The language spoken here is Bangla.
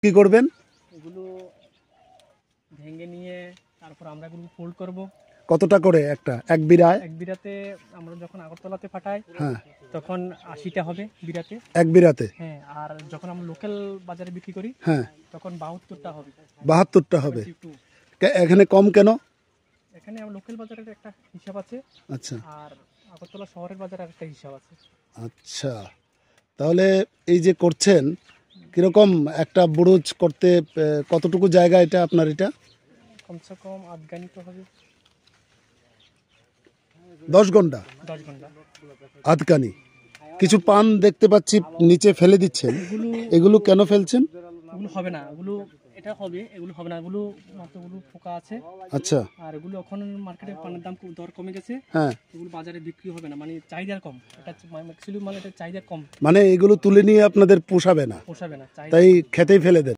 কি করবেন? এগুলো ভেঙে নিয়ে তারপর আমরা এগুলো ফোল্ড করব। কতটা করে এক বিড়ায়? এক বিড়াতে আমরা যখন আগরতলাতে পাঠাই হ্যাঁ, তখন 80টা হবে বিড়াতে। এক বিড়াতে? হ্যাঁ, আর যখন আমরা লোকাল বাজারে বিক্রি করি হ্যাঁ, তখন 72টা হবে। 72টা হবে। 22 এখানে কম কেন? এখানে আমার লোকাল বাজারের একটা হিসাব আছে, আচ্ছা আর আগরতলা শহরের বাজারের একটা হিসাব আছে। আচ্ছা, তাহলে এই যে করছেন কিরকম একটা বুরুজ করতে কতটুকু জায়গা এটা আপনার? এটা কমসে কম আধগানি তো হবে, 10 ঘন্টা? 10 ঘন্টা। আধকানি। কিছু পান দেখতে পাচ্ছি নিচে ফেলে দিচ্ছেন, এগুলো কেন ফেলছেন? এগুলো হবে না, এগুলো এটা হবে, এগুলো হবে না, এগুলো মাত্রগুলো পোকা আছে। আচ্ছা, আর এগুলো এখন মার্কেটে পানের দাম দর কমে গেছে। হ্যাঁ, এগুলো বাজারে বিক্রি হবে না, মানে চাহিদা কম। এটা অ্যাকচুয়ালি মানে এটা চাহিদা কম, মানে এগুলো তুলে নিয়ে আপনাদের পোষাবে না, পোষাবে না, তাই খেতেই ফেলে দেন।